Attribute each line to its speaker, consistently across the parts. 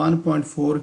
Speaker 1: 1.4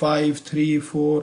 Speaker 1: 5, 3, 4,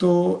Speaker 1: تو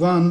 Speaker 1: 1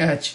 Speaker 1: h,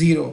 Speaker 1: 0,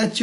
Speaker 1: h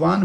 Speaker 1: 1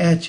Speaker 1: h,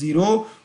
Speaker 1: 0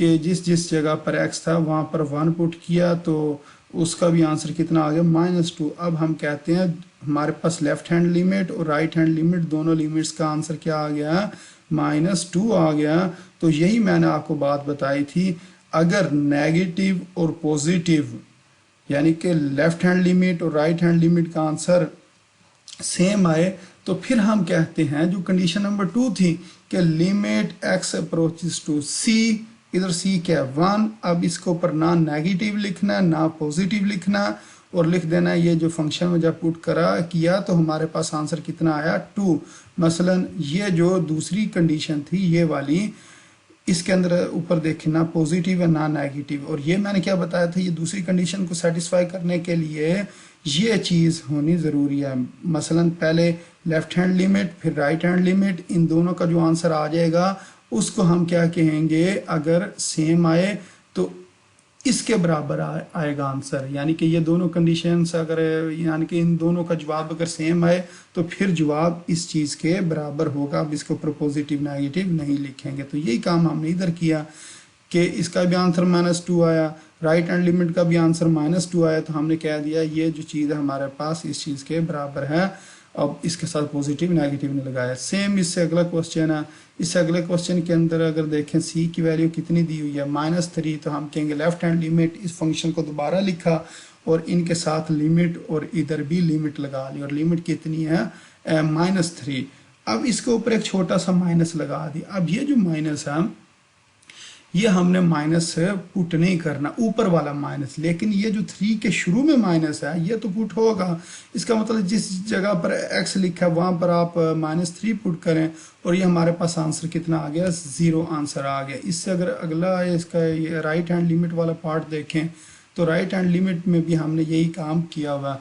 Speaker 1: کہ جس جس جگہ پر ایکس تھا وہاں پر 1 پٹ کیا تو اس کا بھی آنسر کتنا آ گیا -2۔ اب ہم کہتے ہیں ہمارے پاس لیفٹ ہینڈ لیمٹ اور رائٹ ہینڈ لیمٹ دونوں لیمٹس کا آنسر کیا آ گیا؟ -2 آ گیا۔ تو یہی میں نے آپ کو بات بتائی تھی، اگر نیگیٹو اور پوزیٹیو یعنی کہ لیفٹ ہینڈ لیمٹ اور رائٹ ہینڈ لیمٹ کا آنسر سیم آئے تو پھر ہم کہتے ہیں جو کنڈیشن نمبر 2 تھی کہ لیمٹ ایکس اپروچز ٹو سی، ادھر سی کیا ہے 1، اب اس کو اوپر نہ نیگیٹو لکھنا ہے نہ پوزیٹیو لکھنا اور لکھ دینا یہ جو فنکشن میں جب پٹ کیا تو ہمارے پاس آنسر کتنا آیا 2۔ مثلا یہ جو دوسری کنڈیشن تھی یہ والی، اس کے اندر اوپر دیکھیں نہ پوزیٹیو ہے نہ نیگیٹو، اور یہ میں نے کیا بتایا تھا یہ دوسری کنڈیشن کو سیٹسفائی کرنے کے لیے یہ چیز ہونی ضروری ہے۔ مثلا پہلے لیفٹ ہینڈ لیمٹ پھر رائٹ ہینڈ لیمٹ، ان دونوں کا جو آنسر آ جائے گا اس کو ہم کیا کہیں گے، اگر سیم آئے تو اس کے برابر آئے گا آنسر، یعنی کہ یہ دونوں کنڈیشنز اگر یعنی کہ ان دونوں کا جواب اگر سیم آئے تو پھر جواب اس چیز کے برابر ہوگا۔ اب اس کو اوپر پوزیٹیو نیگیٹو نہیں لکھیں گے۔ تو یہی کام ہم نے ادھر کیا کہ اس کا بھی آنسر -2 آیا، رائٹ ہینڈ لیمٹ کا بھی آنسر -2 آیا، تو ہم نے کہہ دیا یہ جو چیز ہے ہمارے پاس اس چیز کے برابر ہے۔ اب اس کے ساتھ پوزیٹیو نیگیٹو نے لگایا۔ سیم اس سے اگلا کوسچن ہے، اس سے اگلے کوسچن کے اندر اگر دیکھیں سی کی ویلیو کتنی دی ہوئی ہے -3، تو ہم کہیں گے لیفٹ ہینڈ لیمٹ، اس فنکشن کو دوبارہ لکھا اور ان کے ساتھ لیمٹ اور ادھر بھی لیمٹ لگا لی، اور لیمٹ کتنی ہے -3۔ اب اس کے اوپر ایک چھوٹا سا مائنس لگا دی۔ اب یہ جو مائنس ہے یہ ہم نے مائنس پٹ نہیں کرنا، اوپر والا مائنس، لیکن یہ جو 3 کے شروع میں مائنس ہے یہ تو پٹ ہوگا۔ اس کا مطلب جس جگہ پر ایکس لکھا ہے وہاں پر آپ -3 پٹ کریں اور یہ ہمارے پاس آنسر کتنا آ گیا 0 آنسر آ گیا۔ اس سے اگر اگلا اس کا رائٹ ہینڈ لیمٹ والا پارٹ دیکھیں تو رائٹ ہینڈ لیمٹ میں بھی ہم نے یہی کام کیا ہوا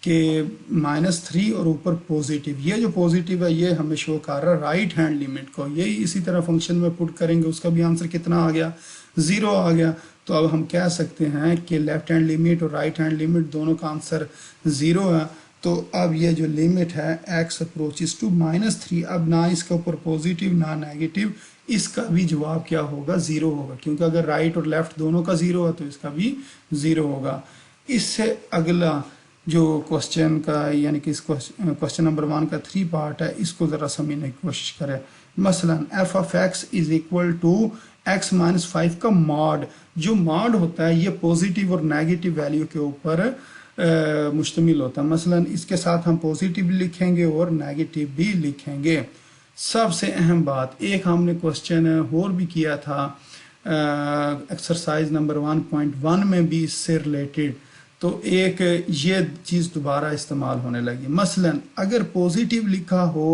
Speaker 1: کہ -3 اور اوپر پوزیٹیو، یہ جو پوزیٹیو ہے یہ ہمیں شو کر رہا ہے رائٹ ہینڈ لیمٹ کو، یہی اسی طرح فنکشن میں پٹ کریں گے اس کا بھی آنسر کتنا آ گیا 0 آ گیا۔ تو اب ہم کہہ سکتے ہیں کہ لیفٹ ہینڈ لیمٹ اور رائٹ ہینڈ لیمٹ دونوں کا آنسر 0 ہے۔ تو اب یہ جو لیمٹ ہے ایکس اپروچز ٹو -3، اب نہ اس کے اوپر پوزیٹیو نہ نیگیٹو، اس کا بھی جواب کیا ہوگا 0 ہوگا، کیونکہ اگر رائٹ اور لیفٹ دونوں کا 0 ہے تو اس کا بھی 0 ہوگا۔ اس سے اگلا جو کوسچن کا یعنی کہ اس کوسچن نمبر 1 کا 3 پارٹ ہے، اس کو ذرا سمجھنے کی کوشش کریں۔ مثلا f of x is equal to x minus 5 کا ماڈ، جو ماڈ ہوتا ہے یہ پوزیٹیو اور نیگیٹو ویلیو کے اوپر مشتمل ہوتا ہے۔ مثلا اس کے ساتھ ہم پوزیٹیو بھی لکھیں گے اور نیگیٹو بھی لکھیں گے۔ سب سے اہم بات، ایک ہم نے کوسچن اور بھی کیا تھا ایکسرسائز نمبر 1.1 میں بھی اس سے ریلیٹڈ، تو ایک یہ چیز دوبارہ استعمال ہونے لگی۔ مثلا اگر پوزیٹیو لکھا ہو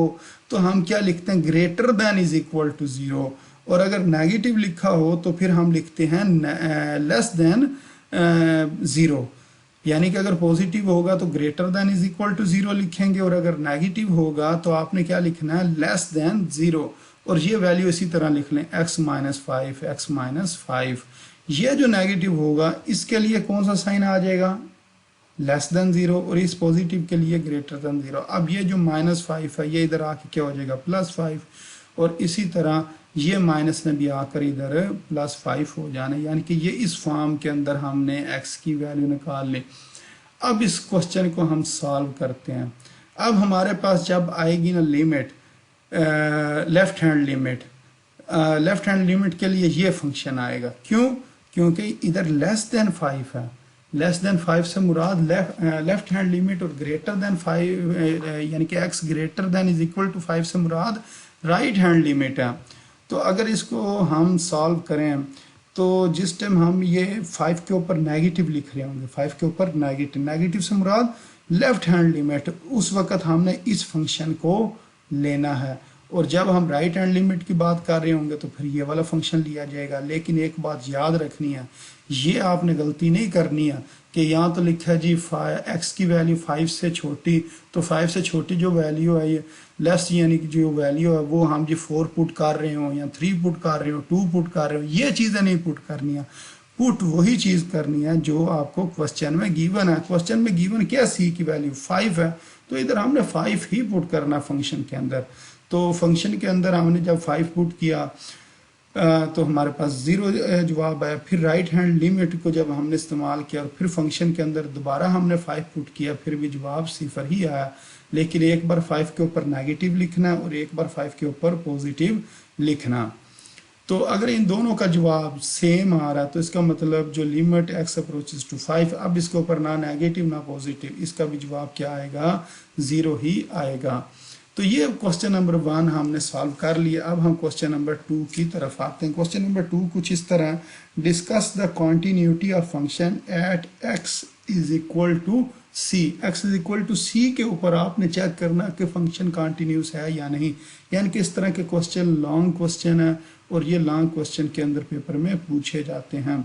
Speaker 1: تو ہم کیا لکھتے ہیں greater than is equal to 0، اور اگر نیگیٹو لکھا ہو تو پھر ہم لکھتے ہیں لیس دین 0، یعنی کہ اگر پوزیٹیو ہوگا تو greater than is equal to 0 لکھیں گے، اور اگر نیگیٹو ہوگا تو آپ نے کیا لکھنا ہے لیس دین 0، اور یہ ویلیو اسی طرح لکھ لیں x minus 5۔ یہ جو نیگیٹو ہوگا اس کے لیے کون سا سائن آ جائے گا لیس دین 0، اور اس پوزیٹیو کے لیے گریٹر دین 0۔ اب یہ جو -5 ہے یہ ادھر آ کے کیا ہو جائے گا +5، اور اسی طرح یہ مائنس نے بھی آ کر ادھر +5 ہو جانا، یعنی کہ یہ اس فارم کے اندر ہم نے x کی ویلیو نکال لی۔ اب اس کوسچن کو ہم سالو کرتے ہیں۔ اب ہمارے پاس جب آئے گی نا لیمٹ لیفٹ ہینڈ لیمٹ کے لیے یہ فنکشن آئے گا، کیوں؟ کیونکہ ادھر لیس دین 5 ہے، لیس دین 5 سے مراد لیفٹ ہینڈ لیمٹ، اور گریٹر دین 5 یعنی کہ x greater than is equal to 5 سے مراد رائٹ ہینڈ لیمٹ ہے۔ تو اگر اس کو ہم سالو کریں تو جس ٹائم ہم یہ 5 کے اوپر نیگیٹو لکھ رہے ہوں گے، 5 کے اوپر نیگیٹو سے مراد لیفٹ ہینڈ لیمٹ، اس وقت ہم نے اس فنکشن کو لینا ہے، اور جب ہم رائٹ ہینڈ لیمٹ کی بات کر رہے ہوں گے تو پھر یہ والا فنکشن لیا جائے گا۔ لیکن ایک بات یاد رکھنی ہے، یہ آپ نے غلطی نہیں کرنی ہے کہ یہاں تو لکھا جی x کی ویلیو 5 سے چھوٹی، تو 5 سے چھوٹی جو ویلیو ہے یہ لیس یعنی کہ جو ویلیو ہے وہ ہم جی 4 پٹ کر رہے ہوں یا 3 پٹ کر رہے ہوں 2 پٹ کر رہے ہوں، یہ چیزیں نہیں پٹ کرنی ہے۔ پٹ وہی چیز کرنی ہے جو آپ کو کوسچن میں گیون ہے۔ کوسچن میں گیون کیا سی کی ویلیو 5 ہے، تو ادھر ہم نے 5 ہی پٹ کرنا فنکشن کے اندر۔ تو فنکشن کے اندر ہم نے جب 5 پٹ کیا تو ہمارے پاس 0 جواب آیا. پھر رائٹ ہینڈ لیمٹ کو جب ہم نے استعمال کیا اور پھر فنکشن کے اندر دوبارہ ہم نے 5 پٹ کیا پھر بھی جواب 0 ہی آیا. لیکن ایک بار 5 کے اوپر نیگیٹو لکھنا اور ایک بار 5 کے اوپر پوزیٹیو لکھنا. تو اگر ان دونوں کا جواب سیم آ رہا ہے تو اس کا مطلب جو لیمٹ x اپروچز ٹو 5 اب اس کے اوپر نہ نیگیٹو نہ پوزیٹیو اس کا بھی جواب کیا آئے گا 0 ہی آئے گا. تو یہ کوسچن نمبر 1 ہم نے سالو کر لیا. اب ہم کوسچن نمبر 2 کی طرف آتے ہیں. کوسچن نمبر 2 کچھ اس طرح discuss the continuity of function at x is equal to c. x is equal to c کے اوپر آپ نے چیک کرنا کہ فنکشن کنٹینیوس ہے یا نہیں. یعنی کہ اس طرح کے کوسچن لانگ کوسچن ہے اور یہ لانگ کوسچن کے اندر پیپر میں پوچھے جاتے ہیں.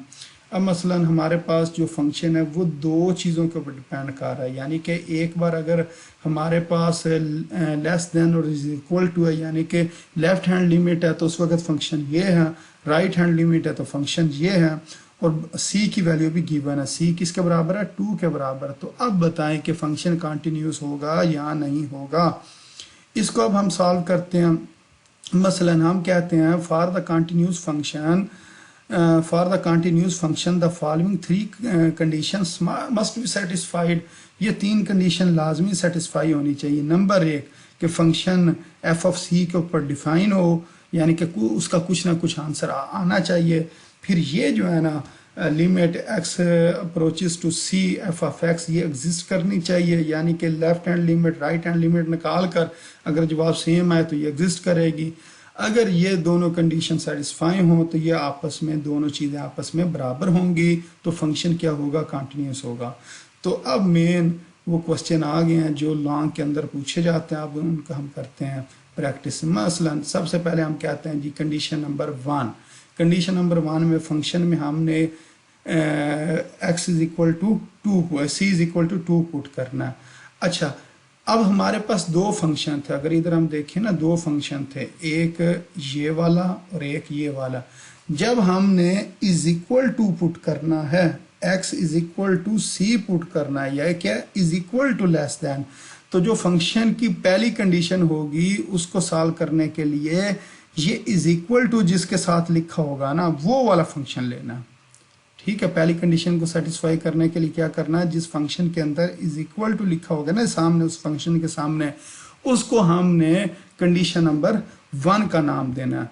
Speaker 1: اب مثلا ہمارے پاس جو فنکشن ہے وہ 2 چیزوں کے اوپر ڈپینڈ کر رہا ہے. یعنی کہ ایک بار اگر ہمارے پاس لیس دین اور از اکول ٹو ہے یعنی کہ لیفٹ ہینڈ لیمٹ ہے تو اس وقت فنکشن یہ ہے, رائٹ ہینڈ لیمٹ ہے تو فنکشن یہ ہے, اور سی کی ویلیو بھی گیون ہے. سی کس کے برابر ہے 2 کے برابر. تو اب بتائیں کہ فنکشن کنٹینیوس ہوگا یا نہیں ہوگا. اس کو اب ہم سالو کرتے ہیں. مثلا ہم کہتے ہیں for the continuous function the following 3 conditions must be satisfied. یہ 3 کنڈیشن لازمی سیٹسفائی ہونی چاہیے. نمبر 1 کہ فنکشن ایف آف سی کے اوپر ڈیفائن ہو یعنی کہ اس کا کچھ نہ کچھ آنسر آنا چاہیے. پھر یہ جو ہے نا limit x approaches to c f of x یہ ایگزسٹ کرنی چاہیے. یعنی کہ left hand limit right hand limit نکال کر اگر جواب سیم آئے تو یہ ایگزسٹ کرے گی. اگر یہ دونوں کنڈیشن سیٹسفائی ہوں تو یہ آپس میں دونوں چیزیں آپس میں برابر ہوں گی تو فنکشن کیا ہوگا کنٹینیوس ہوگا. تو اب مین وہ کوسچن آ گئے ہیں جو لانگ کے اندر پوچھے جاتے ہیں. اب ان کا ہم کرتے ہیں پریکٹس. مثلا سب سے پہلے ہم کہتے ہیں جی کنڈیشن نمبر 1. کنڈیشن نمبر 1 میں فنکشن میں ہم نے x is equal to 2 c is equal to 2 put کرنا ہے. اچھا اب ہمارے پاس 2 فنکشن تھے. اگر ادھر ہم دیکھیں نا 2 فنکشن تھے, ایک یہ والا اور ایک یہ والا. جب ہم نے از اکول ٹو پٹ کرنا ہے x is equal to c put کرنا ہے یا کیا از اکول ٹو لیس دین, تو جو فنکشن کی پہلی کنڈیشن ہوگی اس کو سالو کرنے کے لیے یہ از اکول ٹو جس کے ساتھ لکھا ہوگا نا وہ والا فنکشن لینا. ٹھیک ہے, پہلی کنڈیشن کو سیٹسفائی کرنے کے لیے کیا کرنا ہے, جس فنکشن کے اندر از اکول ٹو لکھا ہوگا نا سامنے اس فنکشن کے سامنے, اس کو ہم نے کنڈیشن نمبر 1 کا نام دینا ہے.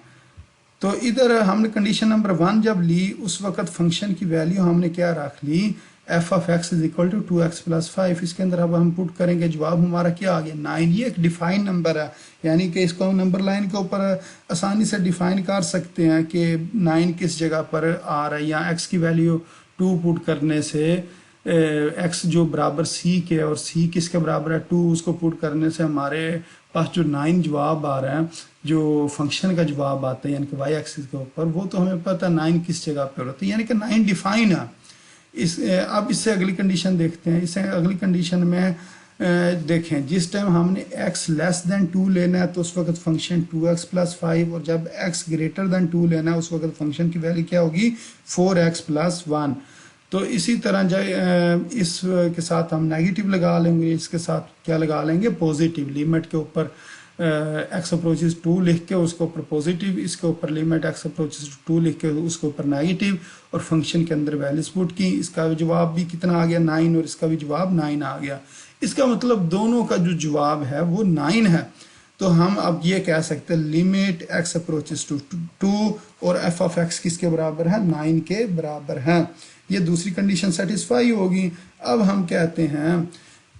Speaker 1: تو ادھر ہم نے کنڈیشن نمبر 1 جب لی اس وقت فنکشن کی ویلیو ہم نے کیا رکھ لی f of x is equal to 2x plus 5. اس کے اندر اب ہم پٹ کریں گے جواب ہمارا کیا آ گیا 9. یہ ایک ڈیفائن نمبر ہے یعنی کہ اس کو ہم نمبر لائن کے اوپر آسانی سے ڈیفائن کر سکتے ہیں کہ 9 کس جگہ پر آ رہا ہے. یا x کی ویلیو 2 پٹ کرنے سے x جو برابر c کے اور c کس کے برابر ہے 2 اس کو پٹ کرنے سے ہمارے پاس جو 9 جواب آ رہا ہے جو فنکشن کا جواب آتا ہے یعنی کہ y ایکسس کے اوپر وہ تو ہمیں پتہ 9 کس جگہ پہ ہوتا ہے یعنی کہ 9 ڈیفائن ہے. اب اس سے اگلی کنڈیشن دیکھتے ہیں. اس سے اگلی کنڈیشن میں دیکھیں جس ٹائم ہم نے x لیس دین 2 لینا ہے تو اس وقت فنکشن 2x پلس 5 اور جب x گریٹر دین 2 لینا ہے اس وقت فنکشن کی ویلیو کیا ہوگی 4x پلس 1. تو اسی طرح اس کے ساتھ ہم نیگیٹو لگا لیں گے, اس کے ساتھ کیا لگا لیں گے پوزیٹیو. لیمٹ کے اوپر x اپروچز 2 لکھ کے اس کے اوپر پوزیٹیو, اس کے اوپر لیمٹ x اپروچز 2 لکھ کے اس کے اوپر نیگیٹیو اور فنکشن کے اندر ویلیوز پٹ کی. اس کا جواب بھی کتنا آ گیا 9 اور اس کا بھی جواب 9 آ گیا. اس کا مطلب دونوں کا جو جواب ہے وہ 9 ہے. تو ہم اب یہ کہہ سکتے ہیں لیمٹ x اپروچز ٹو 2 اور f آف x کس کے برابر ہے 9 کے برابر ہے. یہ دوسری کنڈیشن سیٹسفائی ہوگی. اب ہم کہتے ہیں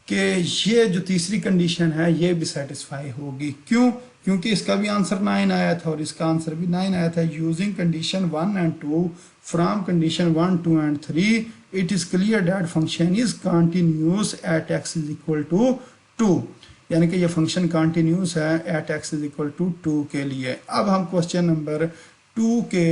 Speaker 1: کہ یہ جو تیسری کنڈیشن ہے یہ بھی سیٹسفائی ہوگی. کیوں؟ کیونکہ اس کا بھی آنسر 9 آیا تھا اور اس کا آنسر بھی 9 آیا تھا. Using condition 1 and 2 from condition 1, 2 and 3 it is clear that function is continuous at x is equal to 2. یعنی کہ یہ فنکشن کنٹینیوس ہے at x is equal to 2 کے لیے. اب ہم کوسچن نمبر 2 کے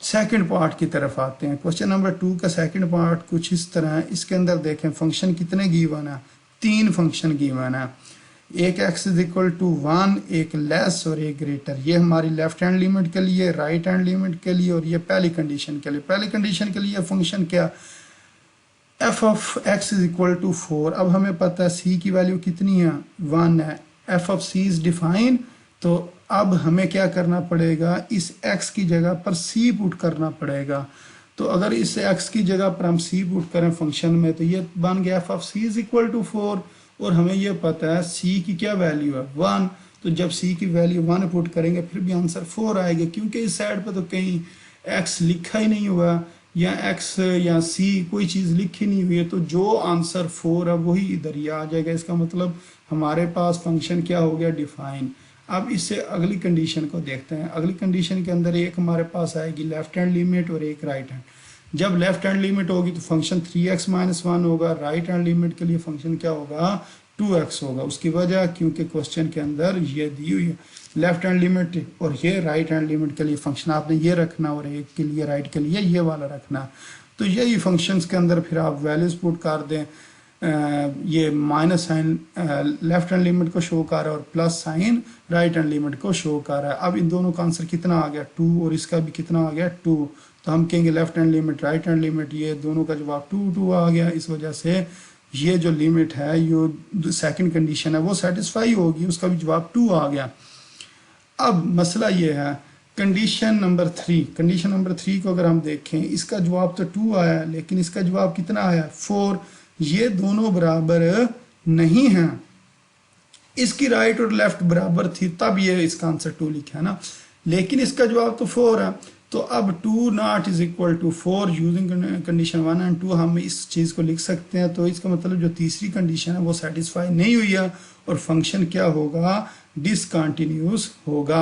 Speaker 1: سیکنڈ پارٹ کی طرف آتے ہیں. کوسچن نمبر 2 کا سیکنڈ پارٹ کچھ اس طرح ہے. اس کے اندر دیکھیں فنکشن کتنے گیون ہے 3 فنکشن گیون ہے. ایک x is equal to 1, ایک لیس اور ایک گریٹر. یہ ہماری لیفٹ ہینڈ لیمٹ کے لیے, رائٹ ہینڈ لیمٹ کے لیے اور یہ پہلی کنڈیشن کے لیے. پہلی کنڈیشن کے لیے فنکشن کیا f of x is equal to 4. اب ہمیں پتہ ہے c کی ویلیو کتنی ہے 1 ہے. f of c is defined تو اب ہمیں کیا کرنا پڑے گا، اس x کی جگہ پر c پٹ کرنا پڑے گا. تو اگر اس x کی جگہ پر ہم c پٹ کریں فنکشن میں تو یہ بن گیا f of c is equal to 4. اور ہمیں یہ پتہ ہے c کی کیا ویلیو ہے 1. تو جب c کی ویلیو 1 پٹ کریں گے پھر بھی آنسر 4 آئے گا، کیونکہ اس سائڈ پہ تو کہیں x لکھا ہی نہیں ہوا یا x یا c کوئی چیز لکھی نہیں ہوئی ہے، تو جو آنسر 4 ہے وہی ادھر ہی آ جائے گا. اس کا مطلب ہمارے پاس فنکشن کیا ہو گیا، ڈیفائن. اب اس سے اگلی کنڈیشن کو دیکھتے ہیں. اگلی کنڈیشن کے اندر ایک ہمارے پاس آئے گی لیفٹ ہینڈ لیمٹ اور ایک رائٹ ہینڈ. جب لیفٹ ہینڈ لیمٹ ہوگی تو فنکشن 3x-1 ہوگا، رائٹ ہینڈ لیمٹ کے لیے فنکشن کیا ہوگا 2x ہوگا. اس کی وجہ کیونکہ کوشچن کے اندر یہ دی ہوئی ہے لیفٹ ہینڈ لیمٹ اور یہ رائٹ ہینڈ لیمٹ کے لیے فنکشن آپ نے یہ رکھنا اور ایک کے لیے رائٹ کے لیے یہ والا رکھنا. تو یہی فنکشنز کے اندر پھر آپ ویلیوز پٹ کر دیں. یہ minus sign left hand limit کو شو کر رہا ہے اور plus sign right hand limit کو شو کر رہا ہے. اب ان دونوں کا آنسر کتنا آ گیا 2 اور اس کا بھی کتنا آ گیا 2. تو ہم کہیں گے left hand limit right hand limit یہ دونوں کا جواب 2 آ گیا. اس وجہ سے یہ جو لیمٹ ہے یہ سیکنڈ کنڈیشن ہے وہ سیٹسفائی ہوگی، اس کا بھی جواب 2 آ گیا. اب مسئلہ یہ ہے کنڈیشن نمبر 3. کنڈیشن نمبر 3 کو اگر ہم دیکھیں اس کا جواب تو 2 آیا لیکن اس کا جواب کتنا آیا 4. یہ دونوں برابر نہیں ہیں. اس کی رائٹ اور لیفٹ برابر تھی تب یہ اس کا آنسر 2 لکھا ہے نا، لیکن اس کا جواب تو 4 ہے. تو اب 2 not is equal to 4 using condition 1 and 2 ہم اس چیز کو لکھ سکتے ہیں. تو اس کا مطلب جو تیسری کنڈیشن ہے وہ سیٹسفائی نہیں ہوئی ہے اور فنکشن کیا ہوگا ڈسکنٹینیوس ہوگا.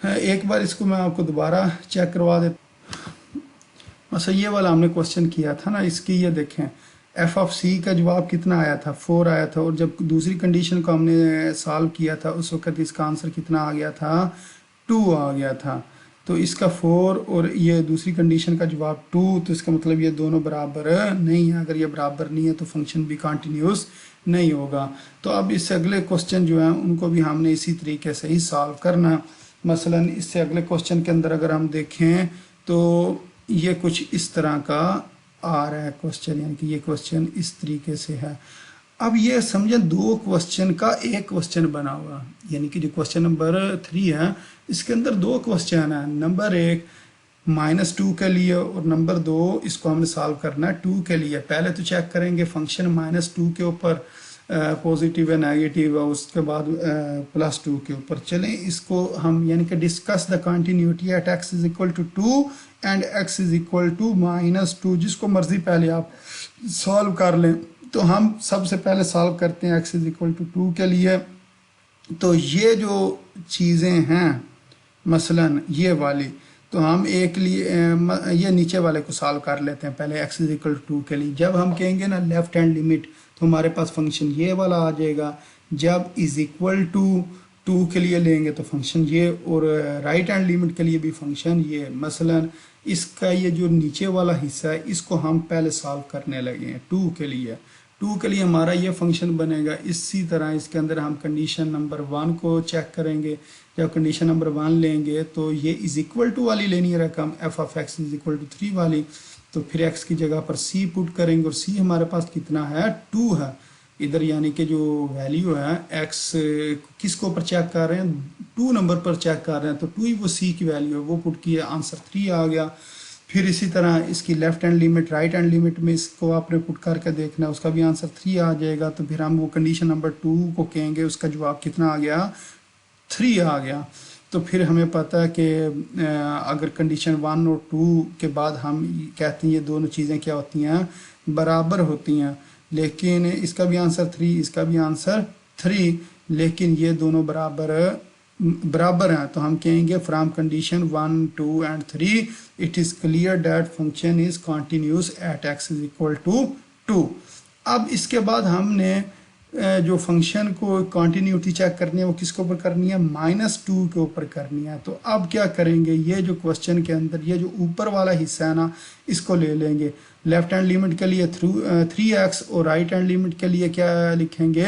Speaker 1: ایک بار اس کو میں آپ کو دوبارہ چیک کروا دیتا. مثلا یہ والا ہم نے کوشچن کیا تھا نا، اس کی یہ دیکھیں ایف آف سی کا جواب کتنا آیا تھا 4 آیا تھا، اور جب دوسری کنڈیشن کو ہم نے سالو کیا تھا اس وقت اس کا آنسر کتنا آ گیا تھا 2 آ گیا تھا. تو اس کا 4 اور یہ دوسری کنڈیشن کا جواب 2، تو اس کا مطلب یہ دونوں برابر نہیں ہیں. اگر یہ برابر نہیں ہے تو فنکشن بھی کنٹینیوس نہیں ہوگا. تو اب اس سے اگلے کوشچن جو ہیں ان کو بھی ہم نے اسی طریقے سے ہی سالو کرنا. مثلا اس سے اگلے کوشچن کے اندر اگر ہم دیکھیں تو یہ کچھ اس طرح کا آ رہا ہے کوشچن، یعنی کہ یہ کوشچن اس طریقے سے ہے. اب یہ سمجھیں 2 کوشچن کا ایک کوشچن بنا ہوا، یعنی کہ جو کوشچن نمبر 3 ہے اس کے اندر 2 کوشچن ہیں. نمبر 1 -2 کے لیے اور نمبر 2 اس کو ہم نے سالو کرنا ہے 2 کے لیے. پہلے تو چیک کریں گے فنکشن -2 کے اوپر پوزیٹیو ہے نیگیٹیو ہے، اس کے بعد +2 کے اوپر. چلیں اس کو ہم یعنی کہ discuss the continuity at x is equal to 2 and x is equal to -2. جس کو مرضی پہلے آپ سالو کر لیں. تو ہم سب سے پہلے سالو کرتے ہیں x is equal to 2 کے لیے. تو یہ جو چیزیں ہیں مثلا یہ والی، تو ہم ایک لیے یہ نیچے والے کو سالو کر لیتے ہیں پہلے x is equal to 2 کے لیے. جب ہم کہیں گے نا لیفٹ ہینڈ لیمٹ تو ہمارے پاس فنکشن یہ والا آ جائے گا. جب is equal to 2 کے لیے لیں گے تو فنکشن یہ، اور رائٹ ہینڈ لیمٹ کے لیے بھی فنکشن یہ. مثلا اس کا یہ جو نیچے والا حصہ ہے اس کو ہم پہلے سالو کرنے لگے ہیں 2 کے لیے. 2 کے لیے ہمارا یہ فنکشن بنے گا. اسی طرح اس کے اندر ہم کنڈیشن نمبر 1 کو چیک کریں گے. جب کنڈیشن نمبر 1 لیں گے تو یہ is equal to والی لینی ہے رقم f of x is equal to 3 والی. تو پھر x کی جگہ پر c پٹ کریں گے اور c ہمارے پاس کتنا ہے 2 ہے ادھر، یعنی کہ جو ویلیو ہے x کس کو پر چیک کر رہے ہیں 2 نمبر پر چیک کر رہے ہیں، تو 2 ہی وہ c کی ویلیو ہے وہ پٹ کی ہے، آنسر 3 آ گیا. پھر اسی طرح اس کی left hand limit right hand limit میں اس کو آپ نے پٹ کر کے دیکھنا ہے، اس کا بھی آنسر 3 آ جائے گا. تو پھر ہم وہ کنڈیشن نمبر 2 کو کہیں گے اس کا جواب کتنا آ گیا 3 آ گیا. تو پھر ہمیں پتہ ہے کہ اگر کنڈیشن 1 اور 2 کے بعد ہم کہتے ہیں یہ دونوں چیزیں کیا ہوتی ہیں برابر ہوتی ہیں، لیکن اس کا بھی آنسر 3 اس کا بھی آنسر 3، لیکن یہ دونوں برابر ہیں. تو ہم کہیں گے from condition 1 2 and 3 it is clear that function is continuous at x is equal to 2. اب اس کے بعد ہم نے جو فنکشن کو کنٹینیوٹی چیک کرنی ہے وہ کس کے اوپر کرنی ہے -2 کے اوپر کرنی ہے. تو اب کیا کریں گے، یہ جو کوشچن کے اندر یہ جو اوپر والا حصہ ہے نا اس کو لے لیں گے. لیفٹ ہینڈ لیمٹ کے لیے 3x اور رائٹ ہینڈ لیمٹ کے لیے کیا لکھیں گے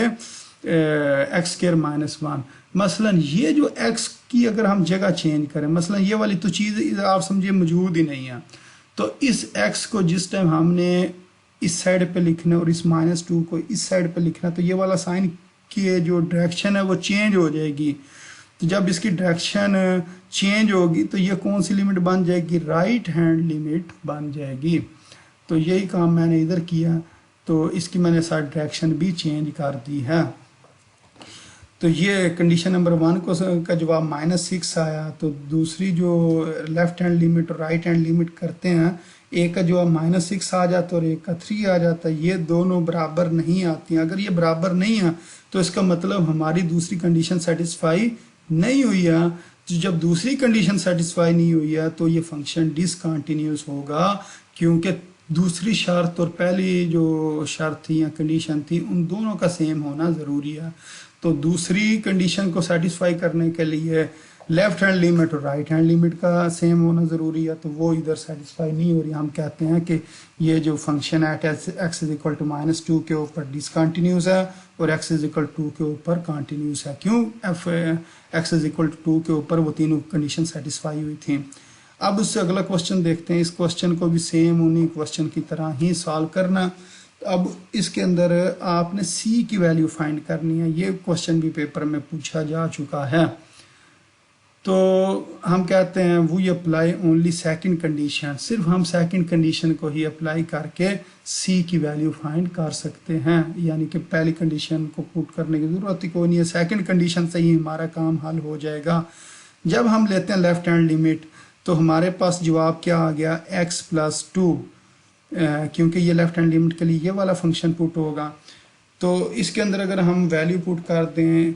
Speaker 1: x² -1. مثلا یہ جو x کی اگر ہم جگہ چینج کریں، مثلا یہ والی تو چیز آپ سمجھے موجود ہی نہیں ہے، تو اس x کو جس ٹائم ہم نے اس سائڈ پہ لکھنا اور اس -2 کو اس سائڈ پہ لکھنا تو یہ والا سائن کی جو ڈائریکشن ہے وہ چینج ہو جائے گی. تو جب اس کی ڈائریکشن چینج ہوگی تو یہ کون سی لمٹ بن جائے گی؟ رائٹ ہینڈ لمٹ بن جائے گی. تو یہی کام میں نے ادھر کیا، تو اس کی میں نے ساتھ ڈائریکشن بھی چینج کر دی ہے. تو یہ کنڈیشن نمبر 1 کا جواب -6 آیا. تو دوسری جو لیفٹ ہینڈ لمٹ اور رائٹ ہینڈ لمٹ کرتے ہیں، ایک کا جواب -6 آ جاتا ہے اور ایک کا 3 آ جاتا ہے. یہ دونوں برابر نہیں آتی ہیں. اگر یہ برابر نہیں ہے تو اس کا مطلب ہماری دوسری کنڈیشن سیٹسفائی نہیں ہوئی ہے. جب دوسری کنڈیشن سیٹسفائی نہیں ہوئی ہے تو یہ فنکشن ڈسکنٹینیوس ہوگا، کیونکہ دوسری شرط اور پہلی جو شرط تھی یا کنڈیشن تھی ان دونوں کا سیم ہونا ضروری ہے. تو دوسری کنڈیشن کو سیٹسفائی کرنے کے لیے لیفٹ ہینڈ لمٹ اور رائٹ ہینڈ لمٹ کا سیم ہونا ضروری ہے، تو وہ ادھر سیٹسفائی نہیں ہو رہی. ہم کہتے ہیں کہ یہ جو فنکشن ایٹ x = -2 کے اوپر ڈسکنٹینیوس ہے اور x = 2 کے اوپر کنٹینیوس ہے. کیوں؟ x = 2 کے اوپر وہ تینوں کنڈیشن سیٹسفائی ہوئی تھیں. اب اس سے اگلا کوسچن دیکھتے ہیں. اس کوسچن کو بھی سیم انہی کوسچن کی طرح ہی سالو کرنا. اب اس کے اندر آپ نے c کی ویلیو فائنڈ کرنی ہے. یہ کوسچن بھی پیپر میں پوچھا جا چکا ہے. تو ہم کہتے ہیں we apply only second condition. صرف ہم سیکنڈ کنڈیشن کو ہی اپلائی کر کے c کی ویلیو فائنڈ کر سکتے ہیں. یعنی کہ پہلی کنڈیشن کو پوٹ کرنے کی ضرورت ہی کوئی نہیں ہے، سیکنڈ کنڈیشن سے ہی ہمارا کام حل ہو جائے گا. جب ہم لیتے ہیں لیفٹ ہینڈ لمٹ تو ہمارے پاس جواب کیا آ گیا؟ x + 2، کیونکہ یہ لیفٹ ہینڈ لمٹ کے لیے یہ والا فنکشن پوٹ ہوگا. تو اس کے اندر اگر ہم ویلیو پوٹ کر دیں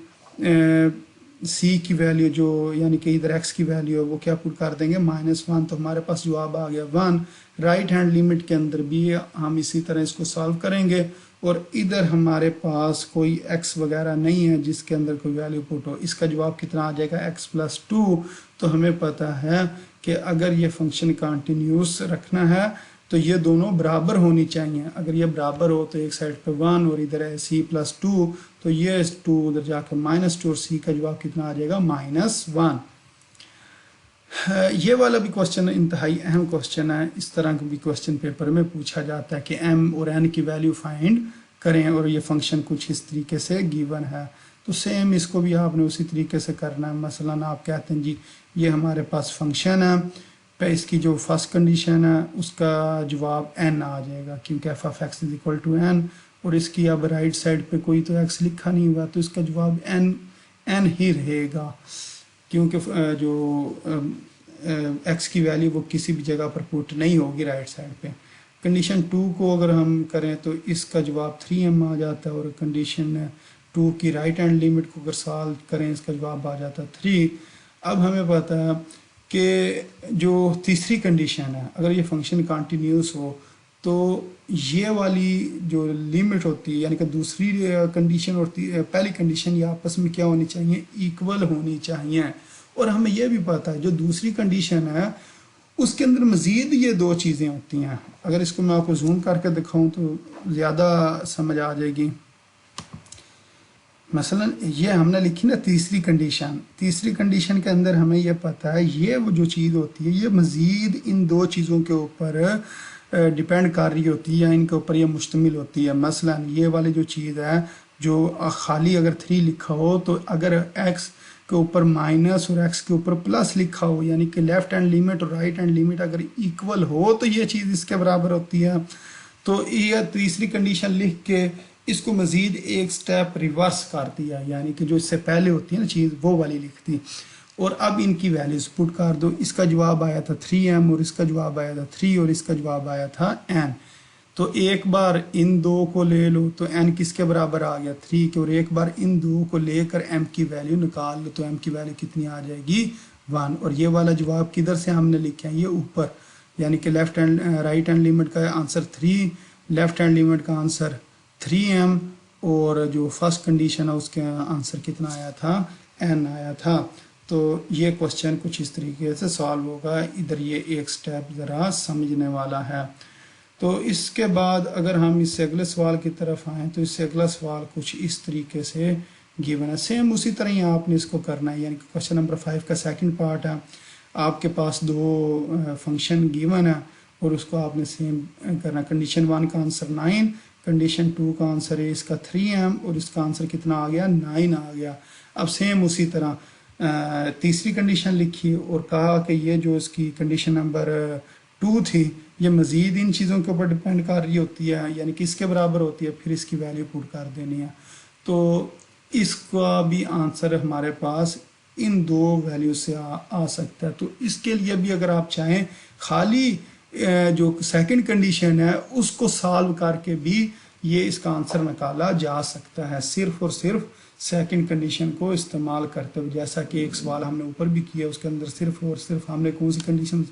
Speaker 1: c کی ویلیو جو یعنی کہ ادھر x کی ویلیو ہے وہ کیا پوٹ کر دیں گے؟ -1. تو ہمارے پاس جواب آ گیا 1. رائٹ ہینڈ لمٹ کے اندر بھی ہم اسی طرح اس کو سالو کریں گے، اور ادھر ہمارے پاس کوئی x وغیرہ نہیں ہے جس کے اندر کوئی ویلیو پوٹ ہو. اس کا جواب کتنا آ جائے گا؟ x + 2. تو ہمیں پتہ ہے کہ اگر یہ فنکشن کنٹینیوس رکھنا ہے تو یہ دونوں برابر ہونی چاہیے. اگر یہ برابر ہو تو ایک سائڈ پہ 1 اور ادھر ہے c + 2، تو یہ 2 ادھر جا کے -2 اور c کا جواب کتنا آ جائے گا؟ -1. یہ والا بھی کوسچن انتہائی اہم کوسچن ہے. اس طرح کا بھی کوسچن پیپر میں پوچھا جاتا ہے کہ m اور n کی ویلیو فائنڈ کریں اور یہ فنکشن کچھ اس طریقے سے گیون ہے. تو سیم اس کو بھی آپ نے اسی طریقے سے کرنا ہے. مثلا آپ کہتے ہیں جی یہ ہمارے پاس فنکشن ہے، پہ اس کی جو فرسٹ کنڈیشن ہے اس کا جواب n آ جائے گا، کیونکہ f(x = n) اور اس کی اب رائٹ سائڈ پہ کوئی تو x لکھا نہیں ہوا تو اس کا جواب n ہی رہے گا، کیونکہ جو x کی ویلیو وہ کسی بھی جگہ پر پوٹ نہیں ہوگی رائٹ سائڈ پہ. کنڈیشن 2 کو اگر ہم کریں تو اس کا جواب 3m آ جاتا ہے، اور کنڈیشن 2 کی رائٹ ہینڈ لمٹ کو اگر سالو کریں اس کا جواب آ جاتا ہے 3. اب ہمیں پتہ ہے کہ جو تیسری کنڈیشن ہے اگر یہ فنکشن کنٹینیوس ہو تو یہ والی جو لمٹ ہوتی ہے یعنی کہ دوسری کنڈیشن اور پہلی کنڈیشن یہ آپس میں کیا ہونی چاہیے؟ ایکول ہونی چاہیے. اور ہمیں یہ بھی پتہ ہے جو دوسری کنڈیشن ہے اس کے اندر مزید یہ 2 چیزیں ہوتی ہیں. اگر اس کو میں آپ کو زوم کر کے دکھاؤں تو زیادہ سمجھ آ جائے گی. مثلا یہ ہم نے لکھی نا تیسری کنڈیشن کے اندر ہمیں یہ پتہ ہے یہ وہ جو چیز ہوتی ہے یہ مزید ان 2 چیزوں کے اوپر ڈیپینڈ کر رہی ہوتی ہے یا ان کے اوپر یہ مشتمل ہوتی ہے. مثلا یہ والی جو چیز ہے جو خالی اگر 3 لکھا ہو تو اگر x کے اوپر مائنس اور x کے اوپر پلس لکھا ہو یعنی کہ لیفٹ ہینڈ لمٹ اور رائٹ ہینڈ لمٹ اگر ایکول ہو تو یہ چیز اس کے برابر ہوتی ہے. تو یہ تیسری کنڈیشن لکھ کے اس کو مزید ایک سٹیپ ریورس کر دیا، یعنی کہ جو اس سے پہلے ہوتی ہے نا چیز وہ والی لکھ دی، اور اب ان کی ویلیوز پٹ کر دو. اس کا جواب آیا تھا 3m اور اس کا جواب آیا تھا 3 اور اس کا جواب آیا تھا n. تو ایک بار ان 2 کو لے لو تو n کس کے برابر آ گیا 3 کے، اور ایک بار ان 2 کو لے کر m کی ویلیو نکال لو تو m کی ویلیو کتنی آ جائے گی 1. اور یہ والا جواب کدھر سے ہم نے لکھا ہے؟ یہ اوپر، یعنی کہ رائٹ ہینڈ لمٹ کا آنسر 3، لیفٹ ہینڈ لمٹ کا آنسر 3m، اور جو فرسٹ کنڈیشن ہے اس کا آنسر کتنا آیا تھا؟ n آیا تھا. تو یہ کوسچن کچھ اس طریقے سے سالو ہوگا. ادھر یہ ایک سٹیپ ذرا سمجھنے والا ہے. تو اس کے بعد اگر ہم اس سے اگلے سوال کی طرف آئیں تو اس سے اگلا سوال کچھ اس طریقے سے گیون ہے. سیم اسی طرح ہی آپ نے اس کو کرنا ہے، یعنی کہ کوسچن نمبر 5 کا سیکنڈ پارٹ ہے. آپ کے پاس 2 فنکشن گیون ہے اور اس کو آپ نے سیم کرنا. کنڈیشن 1 کا آنسر 9، کنڈیشن 2 کا آنسر ہے اس کا 3m اور اس کا آنسر کتنا آ گیا 9 آ گیا. اب سیم اسی طرح تیسری کنڈیشن لکھی اور کہا کہ یہ جو اس کی کنڈیشن نمبر 2 تھی یہ مزید ان چیزوں کے اوپر ڈپینڈ کر رہی ہوتی ہے، یعنی کہ اس کے برابر ہوتی ہے، پھر اس کی ویلیو پٹ کر دینی ہے. تو اس کا بھی آنسر ہمارے پاس ان دو ویلیو سے آ سکتا ہے. تو اس کے لیے بھی اگر آپ چاہیں خالی جو سیکنڈ کنڈیشن ہے اس کو سالو کر کے بھی یہ اس کا آنسر نکالا جا سکتا ہے، صرف اور صرف سیکنڈ کنڈیشن کو استعمال کرتے ہوئے. جیسا کہ ایک سوال ہم نے اوپر بھی کیا، اس کے اندر صرف اور صرف ہم نے کون سی کنڈیشن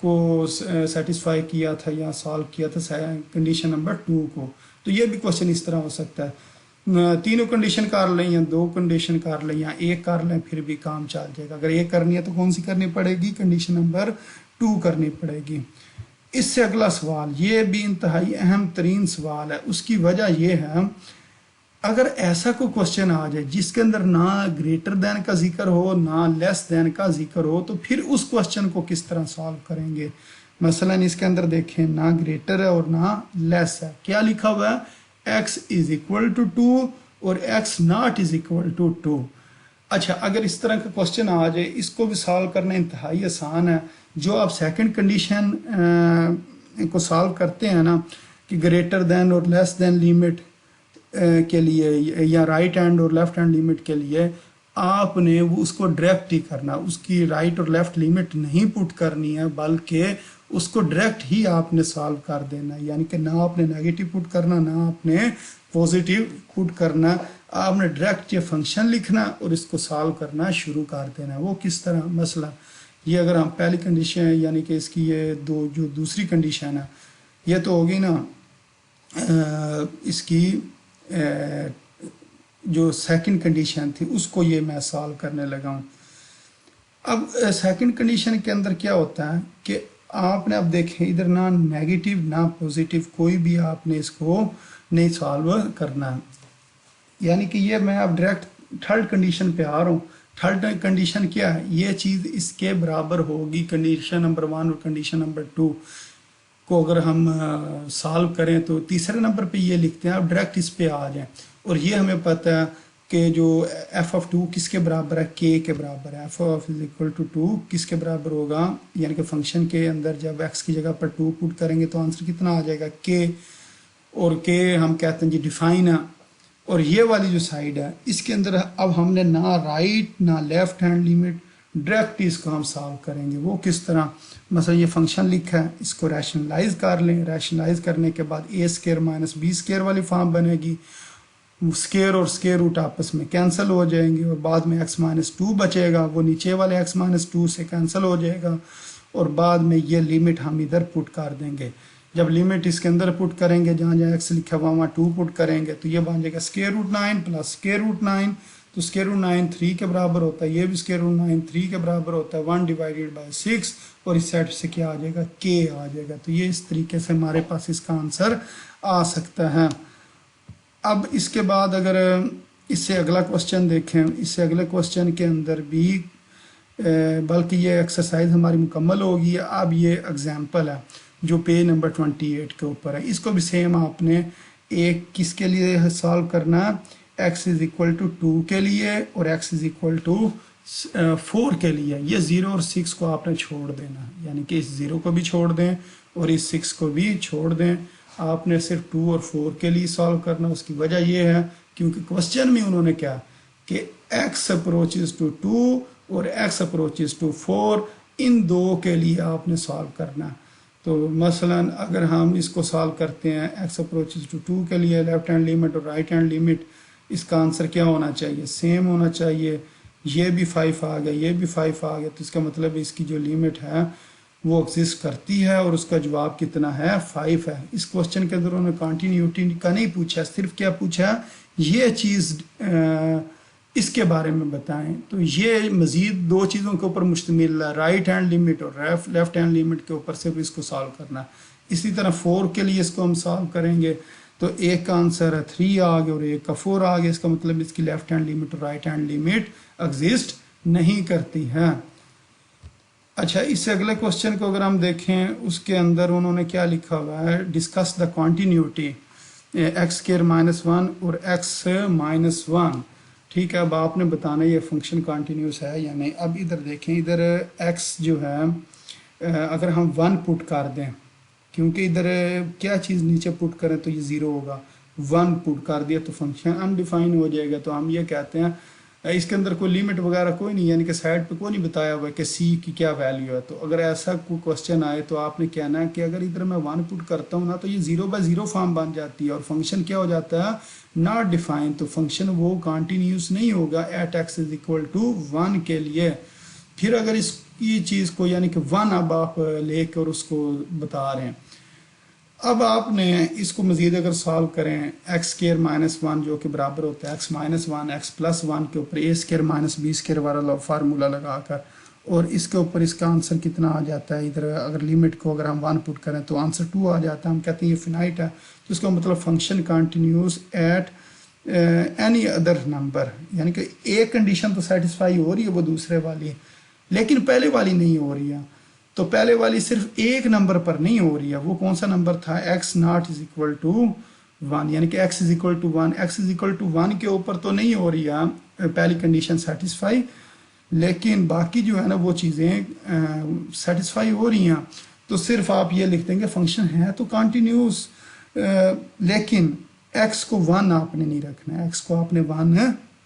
Speaker 1: کو سیٹسفائی کیا تھا یا سالو کیا تھا، کنڈیشن نمبر 2 کو. تو یہ بھی کوشچن اس طرح ہو سکتا ہے، تینوں کنڈیشن کر لیں یا دو کنڈیشن کر لیں یا ایک کر لیں پھر بھی کام چل جائے گا. اگر ایک کرنی ہے تو کون سی کرنی پڑے گی؟ کنڈیشن نمبر 2 کرنی پڑے گی. اس سے اگلا سوال، یہ بھی انتہائی اہم ترین سوال ہے. اس کی وجہ یہ ہے اگر ایسا کوئی کوشچن آ جائے جس کے اندر نہ گریٹر دین کا ذکر ہو نہ لیس دین کا ذکر ہو تو پھر اس کوشچن کو کس طرح سالو کریں گے. مثلا اس کے اندر دیکھیں نہ گریٹر ہے اور نہ لیس ہے، کیا لکھا ہوا ہے؟ x is equal to 2 اور x not is equal to 2. اچھا اگر اس طرح کا کوشچن آ جائے اس کو بھی سالو کرنا انتہائی آسان ہے. جو آپ سیکنڈ کنڈیشن کو سالو کرتے ہیں نا کہ گریٹر دین اور لیس دین لیمٹ کے لیے یا رائٹ ہینڈ اور لیفٹ ہینڈ لیمٹ کے لیے آپ نے وہ اس کو ڈائریکٹ ہی کرنا، اس کی رائٹ اور لیفٹ لیمٹ نہیں پٹ کرنی ہے بلکہ اس کو ڈائریکٹ ہی آپ نے سالو کر دینا ہے. یعنی کہ نہ آپ نے نیگیٹو پٹ کرنا نہ آپ نے پوزیٹیو پٹ کرنا، آپ نے ڈائریکٹ یہ فنکشن لکھنا اور اس کو سالو کرنا شروع کر دینا. وہ کس طرح؟ مثلا یہ اگر ہم پہلی کنڈیشن یعنی کہ اس کی یہ جو دوسری کنڈیشن ہے یہ تو ہوگی نا اس کی جو سیکنڈ کنڈیشن تھی اس کو یہ میں سالو کرنے لگا ہوں. اب سیکنڈ کنڈیشن کے اندر کیا ہوتا ہے کہ آپ نے اب دیکھیں ادھر نہ نیگیٹو نہ پوزیٹیو کوئی بھی آپ نے اس کو نہیں سالو کرنا ہے. یعنی کہ یہ میں اب ڈائریکٹ تھرڈ کنڈیشن پہ آ رہا ہوں. تھرڈ کنڈیشن کیا ہے؟ یہ چیز اس کے برابر ہوگی کنڈیشن نمبر 1 اور کنڈیشن نمبر 2 کو اگر ہم سالو کریں تو تیسرے نمبر پہ یہ لکھتے ہیں. اب ڈائریکٹ اس پہ آ جائیں اور یہ ہمیں پتہ ہے کہ جو f(2) کس کے برابر ہے؟ k کے برابر ہے. f(2) کس کے برابر ہوگا؟ یعنی کہ فنکشن کے اندر جب x کی جگہ پر 2 پٹ کریں گے تو آنسر کتنا آ جائے گا؟ k. اور k ہم کہتے ہیں جی ڈیفائن ہے. اور یہ والی جو سائڈ ہے اس کے اندر اب ہم نے نہ رائٹ نہ لیفٹ ہینڈ لیمٹ، ڈائریکٹ اس کو ہم سالو کریں گے. وہ کس طرح؟ مثلا یہ فنکشن لکھا ہے اس کو ریشنلائز کر لیں. ریشنلائز کرنے کے بعد a² - b² والی فارم بنے گی. اسکیئر اور اسکیئر روٹ آپس میں کینسل ہو جائیں گے اور بعد میں x - 2 بچے گا، وہ نیچے والے x - 2 سے کینسل ہو جائے گا اور بعد میں یہ لیمٹ ہم ادھر پٹ کر دیں گے. جب لیمٹ اس کے اندر پٹ کریں گے جہاں جہاں x لکھا ہوا وہاں 2 پٹ کریں گے تو یہ بن جائے گا √9 + √9. تو √9 3 کے برابر ہوتا ہے، یہ بھی √9 3 کے برابر ہوتا ہے 1/6 اور اس سائڈ سے کیا آ جائے گا؟ k آ جائے گا. تو یہ اس طریقے سے ہمارے پاس اس کا آنسر آ سکتا ہے. اب اس کے بعد اگر اس سے اگلا کوشچن دیکھیں، اس سے اگلے کوشچن کے اندر بھی بلکہ یہ ایکسرسائز ہماری مکمل ہوگی. اب یہ اگزامپل ہے جو پیج نمبر 28 کے اوپر ہے. اس کو بھی سیم آپ نے ایک کس کے لیے سالو کرنا ہے؟ x = 2 کے لیے اور x = 4 کے لیے. یہ 0 اور 6 کو آپ نے چھوڑ دینا، یعنی کہ اس 0 کو بھی چھوڑ دیں اور اس 6 کو بھی چھوڑ دیں. آپ نے صرف 2 اور 4 کے لیے سالو کرنا. اس کی وجہ یہ ہے کیونکہ کوشچن میں انہوں نے کیا کہ x approaches to 2 اور x approaches to 4 ان دو کے لیے آپ نے سالو کرنا. تو مثلا اگر ہم اس کو سالو کرتے ہیں x approaches to 2 کے لیے لیفٹ ہینڈ لیمٹ اور رائٹ ہینڈ لیمٹ، اس کا آنسر کیا ہونا چاہیے؟ سیم ہونا چاہیے. یہ بھی 5 آ گیا، یہ بھی 5 آ گیا، تو اس کا مطلب اس کی جو لیمٹ ہے وہ ایگزسٹ کرتی ہے اور اس کا جواب کتنا ہے؟ 5 ہے. اس کوشچن کے اندر انہوں نے کنٹینیوٹی کا نہیں پوچھا، صرف کیا پوچھا؟ یہ چیز اس کے بارے میں بتائیں. تو یہ مزید 2 چیزوں کے اوپر مشتمل ہے، رائٹ ہینڈ لیمٹ اور لیفٹ ہینڈ لیمٹ کے اوپر صرف اس کو سالو کرنا. اسی طرح 4 کے لیے اس کو ہم سالو کریں گے تو ایک کا آنسر ہے 3 آ گیا اور ایک کا 4 آ گیا. اس کا مطلب اس کی لیفٹ ہینڈ لیمٹ اور رائٹ ہینڈ لیمٹ ایگزسٹ نہیں کرتی ہے. اچھا اس سے اگلے کوشچن کو اگر ہم دیکھیں اس کے اندر انہوں نے کیا لکھا ہوا ہے؟ ڈسکس دا کنٹینیوٹی x² - 1 اور x - 1. ٹھیک ہے، اب آپ نے بتانا یہ فنکشن کنٹینیوس ہے یا نہیں۔ اب ادھر دیکھیں، ادھر ایکس جو ہے اگر ہم 1 پٹ کر دیں، کیونکہ ادھر کیا چیز نیچے پٹ کریں تو یہ 0 ہوگا، 1 پٹ کر دیا تو فنکشن انڈیفائن ہو جائے گا۔ تو ہم یہ کہتے ہیں اس کے اندر کوئی لیمٹ وغیرہ کوئی نہیں، یعنی کہ سائڈ پہ کوئی نہیں بتایا ہوا کہ سی کی کیا ویلیو ہے۔ تو اگر ایسا کوئی کوشچن آئے تو آپ نے کہنا ہے کہ اگر ادھر میں 1 پٹ کرتا ہوں نا تو یہ 0/0 فارم بن جاتی ہے اور فنکشن کیا ہو جاتا ہے، ناٹ ڈیفائن۔ تو فنکشن وہ کنٹینیوس نہیں ہوگا at x is equal to 1 کے لیے۔ پھر اگر اس کی چیز کو یعنی کہ 1 اب آپ لے کر اس کو بتا رہے ہیں، اب آپ نے اس کو مزید اگر سالو کریں ایکس اسکیئر مائنس 1 جو کہ برابر ہوتا ہے ایکس مائنس 1 ایکس پلس 1 کے اوپر اے اسکیئر مائنس بی اسکیئر والا فارمولا لگا کر، اور اس کے اوپر اس کا آنسر کتنا آ جاتا ہے، ادھر اگر لیمٹ کو اگر ہم 1 پٹ کریں تو آنسر 2 آ جاتا ہے۔ ہم کہتے ہیں یہ فینائٹ ہے، تو اس کا مطلب function continuous at any other number, یعنی کہ ایک کنڈیشن تو سیٹسفائی ہو رہی ہے وہ دوسرے والی، لیکن پہلے والی نہیں ہو رہی ہے۔ تو پہلے والی صرف ایک نمبر پر نہیں ہو رہی ہے، وہ کون سا نمبر تھا، x not is equal to 1، یعنی کہ x is equal to 1، x is equal to 1 کے اوپر تو نہیں ہو رہی ہے پہلی کنڈیشن سیٹسفائی، لیکن باقی جو ہے نا وہ چیزیں سیٹسفائی ہو رہی ہیں۔ تو صرف آپ یہ لکھ دیں گے فنکشن ہے تو کنٹینیوس، لیکن ایکس کو 1 آپ نے نہیں رکھنا ہے، ایکس کو آپ نے 1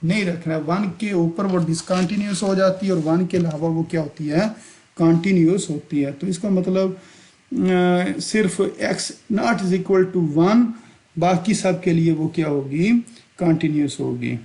Speaker 1: نہیں رکھنا ہے، 1 کے اوپر وہ ڈسکنٹینیوس ہو جاتی ہے اور 1 کے علاوہ وہ کیا ہوتی ہے، کنٹینیوس ہوتی ہے۔ تو اس کا مطلب صرف x not is equal to 1، باقی سب کے لیے وہ کیا ہوگی، کنٹینیوس ہوگی۔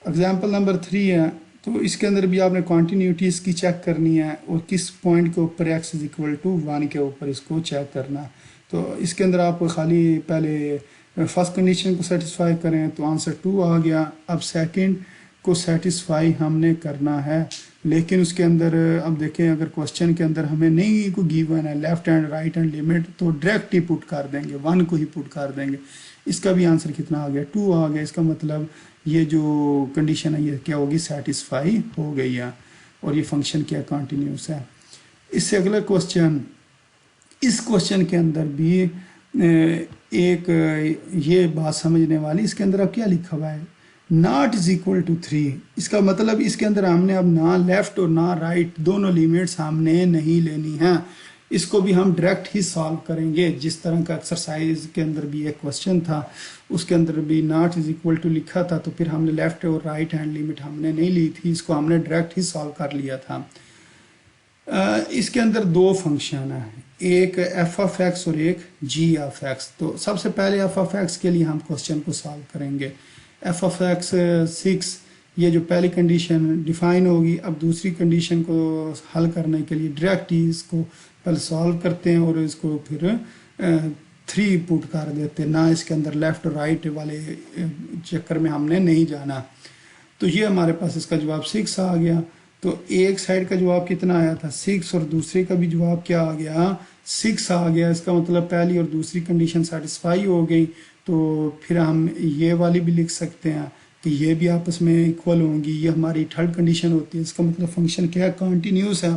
Speaker 1: اگزامپل نمبر 3 ہے، تو اس کے اندر بھی آپ نے کنٹینیوٹی اس کی چیک کرنی ہے اور کس پوائنٹ کے اوپر ایکس از اکول ٹو 1 کے اوپر اس کو چیک کرنا ہے۔ تو اس کے اندر آپ خالی پہلے فرسٹ کنڈیشن کو سیٹسفائی کریں تو آنسر 2 آ گیا۔ اب سیکنڈ کو سیٹسفائی ہم نے کرنا ہے، لیکن اس کے اندر اب دیکھیں اگر کوشچن کے اندر ہمیں نہیں کو گیون ہے left hand right hand limit تو ڈائریکٹ ہی پٹ کر دیں گے، 1 کو ہی پٹ کر دیں گے۔ اس کا بھی آنسر کتنا آ گیا، 2 آ گیا۔ اس کا مطلب یہ جو کنڈیشن ہے یہ کیا ہوگی، سیٹسفائی ہو گئی ہے اور یہ فنکشن کیا کنٹینیوس ہے۔ اس سے اگلا کوشچن، اس کوشچن کے اندر بھی ایک یہ بات سمجھنے والی، اس کے اندر اب کیا لکھا ہوا ہے، ناٹ از اکول ٹو 3۔ اس کا مطلب اس کے اندر ہم نے اب نہ لیفٹ اور نہ رائٹ دونوں لیمٹس ہم نے نہیں لینی ہیں، اس کو بھی ہم ڈائریکٹ ہی سالو کریں گے۔ جس طرح کا ایکسرسائز کے اندر بھی ایک کوشچن تھا، اس کے اندر بھی ناٹ از اکول ٹو لکھا تھا، تو پھر ہم نے لیفٹ اور رائٹ ہینڈ لیمٹ ہم نے نہیں لی تھی، اس کو ہم نے ڈائریکٹ ہی سالو کر لیا تھا۔ اس کے اندر 2 فنکشن ہیں، ایک ایف آف ایکس اور ایک جی آف ایکس۔ تو سب سے پہلے ایف آف ایکس کے لیے ہم کوشچن کو سالو کریں گے۔ ایف آف ایکس 6، یہ جو پہلی کنڈیشن ڈیفائن ہوگی، اب دوسری کنڈیشن کو حل کرنے کے لیے ڈائریکٹ ہی اس کو پہلے سالو کرتے ہیں اور اس کو پھر 3 پٹ کر دیتے، نہ اس کے اندر لیفٹ اور رائٹ والے چکر میں ہم نے نہیں جانا۔ تو یہ ہمارے پاس اس کا جواب 6 آ گیا۔ تو ایک سائڈ کا جواب کتنا آیا تھا 6 اور دوسرے کا بھی جواب کیا آ گیا 6 آ گیا۔ اس کا مطلب پہلی اور دوسری کنڈیشن سیٹسفائی ہو گئی، تو پھر ہم یہ والی بھی لکھ سکتے ہیں کہ یہ بھی آپس میں ایکول ہوں گی، یہ ہماری تھرڈ کنڈیشن ہوتی ہے۔ اس کا مطلب فنکشن کیا ہے، کنٹینیوس ہے۔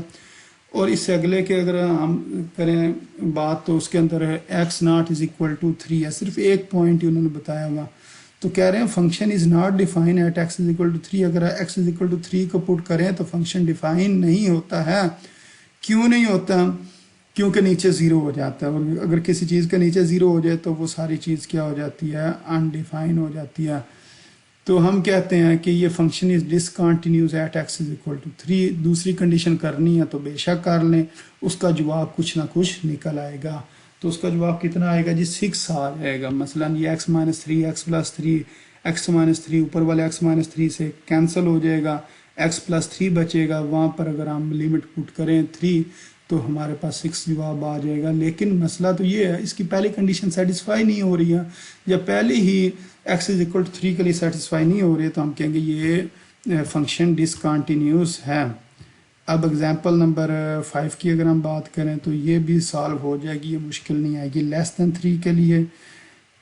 Speaker 1: اور اس سے اگلے کے اگر ہم کریں بات تو اس کے اندر x not is equal to 3 ہے، صرف ایک پوائنٹ ہی انہوں نے بتایا ہوا، تو کہہ رہے ہیں function is not define at x is equal to 3۔ اگر ایکس از اکول ٹو 3 کو پٹ کریں تو فنکشن ڈیفائن نہیں ہوتا ہے۔ کیوں نہیں ہوتا؟ کیونکہ نیچے 0 ہو جاتا ہے، اور اگر کسی چیز کے نیچے 0 ہو جائے تو وہ ساری چیز کیا ہو جاتی ہے، انڈیفائن ہو جاتی ہے۔ تو ہم کہتے ہیں کہ یہ function is discontinuous at x is equal to 3۔ دوسری کنڈیشن کرنی ہے تو بے شک کر لیں، اس کا جواب کچھ نہ کچھ نکل آئے گا۔ تو اس کا جواب کتنا آئے گا جی 6 آ جائے گا۔ مثلا یہ x minus 3 x plus 3 x minus 3 اوپر والے ایکس مائنس 3 سے کینسل ہو جائے گا، ایکس پلس 3 بچے گا، وہاں پر اگر ہم لمٹ پٹ کریں 3 تو ہمارے پاس 6 جواب آ جائے گا۔ لیکن مسئلہ تو یہ ہے اس کی پہلی کنڈیشن سیٹسفائی نہیں ہو رہی ہے، جب پہلے ہی ایکس از اکول ٹو 3 کے لیے سیٹسفائی نہیں ہو رہی ہے تو ہم کہیں گے یہ فنکشن ڈسکنٹینیوس ہے۔ اب اگزامپل نمبر 5 کی اگر ہم بات کریں تو یہ بھی سالو ہو جائے گی، یہ مشکل نہیں آئے گی لیس دین 3 کے لیے،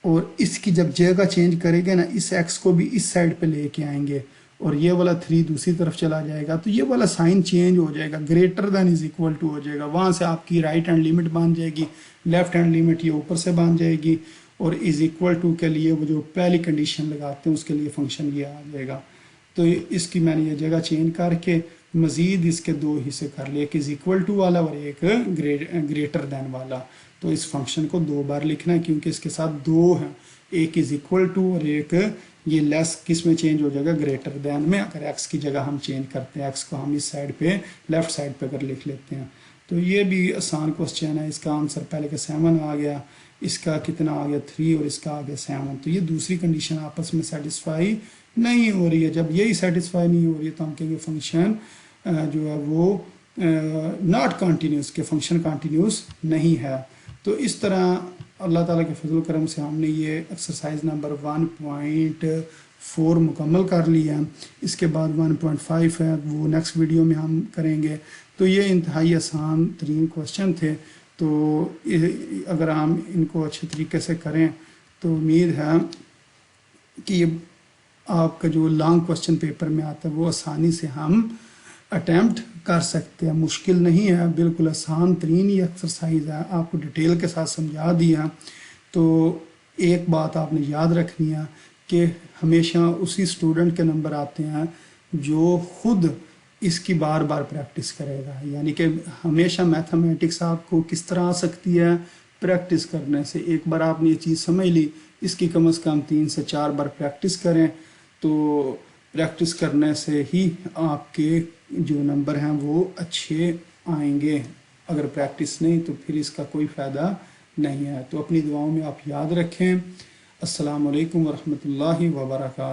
Speaker 1: اور اس کی جب جگہ چینج کرے گا نا اس ایکس کو بھی اس سائڈ پہ لے کے آئیں گے اور یہ والا 3 دوسری طرف چلا جائے گا، تو یہ والا سائن چینج ہو جائے گا، greater than is equal to ہو جائے گا، وہاں سے آپ کی رائٹ ہینڈ لیمٹ بن جائے گی، لیفٹ ہینڈ لیمٹ یہ اوپر سے بن جائے گی، اور از اکول ٹو کے لیے وہ جو پہلی کنڈیشن لگاتے ہیں اس کے لیے فنکشن یہ آ جائے گا۔ تو اس کی میں نے یہ جگہ چینج کر کے مزید اس کے دو حصے کر لیے، ایک از اکول ٹو والا اور ایک گریٹر دین والا. تو اس فنکشن کو دو بار لکھنا ہے کیونکہ اس کے ساتھ دو ہیں، ایک از اکول ٹو اور ایک یہ لیس کس میں چینج ہو جائے گا، گریٹر دین میں. اگر ایکس کی جگہ ہم چینج کرتے ہیں، ایکس کو ہم اس سائڈ پہ لیفٹ سائڈ پہ اگر لکھ لیتے ہیں تو یہ بھی آسان کوسچن ہے. اس کا آنسر پہلے کہ 7 آ گیا، اس کا کتنا آ گیا 3 اور اس کا آ گیا 7. تو یہ دوسری کنڈیشن آپس میں سیٹسفائی نہیں ہو رہی ہے. جب یہی سیٹسفائی نہیں ہو رہی ہے تو ہم کہیں گے فنکشن جو ہے وہ ناٹ کنٹینیوس، کہ فنکشن کنٹینیوس نہیں ہے. تو اس طرح اللہ تعالیٰ کے فضل و کرم سے ہم نے یہ ایکسرسائز نمبر 1.4 مکمل کر لیا ہے. اس کے بعد 1.5 ہے، وہ نیکسٹ ویڈیو میں ہم کریں گے. تو یہ انتہائی آسان ترین کوسچن تھے. تو اگر ہم ان کو اچھے طریقے سے کریں تو امید ہے کہ یہ آپ کا جو لانگ کوسچن پیپر میں آتا ہے وہ آسانی سے ہم اٹیمپٹ کر سکتے ہیں. مشکل نہیں ہے، بالکل آسان ترین ہی ایکسرسائز ہے. آپ کو ڈیٹیل کے ساتھ سمجھا دیا. تو ایک بات آپ نے یاد رکھنی ہے کہ ہمیشہ اسی اسٹوڈنٹ کے نمبر آتے ہیں جو خود اس کی بار بار پریکٹس کرے گا. یعنی کہ ہمیشہ میتھمیٹکس آپ کو کس طرح آ سکتی ہے، پریکٹس کرنے سے. ایک بار آپ نے یہ چیز سمجھ لی، اس کی کم از کم 3 سے 4 بار پریکٹس کریں. تو پریکٹس کرنے سے ہی آپ کے جو نمبر ہیں وہ اچھے آئیں گے. اگر پریکٹس نہیں تو پھر اس کا کوئی فائدہ نہیں ہے. تو اپنی دعاؤں میں آپ یاد رکھیں. السلام علیکم ورحمۃ اللہ وبرکاتہ.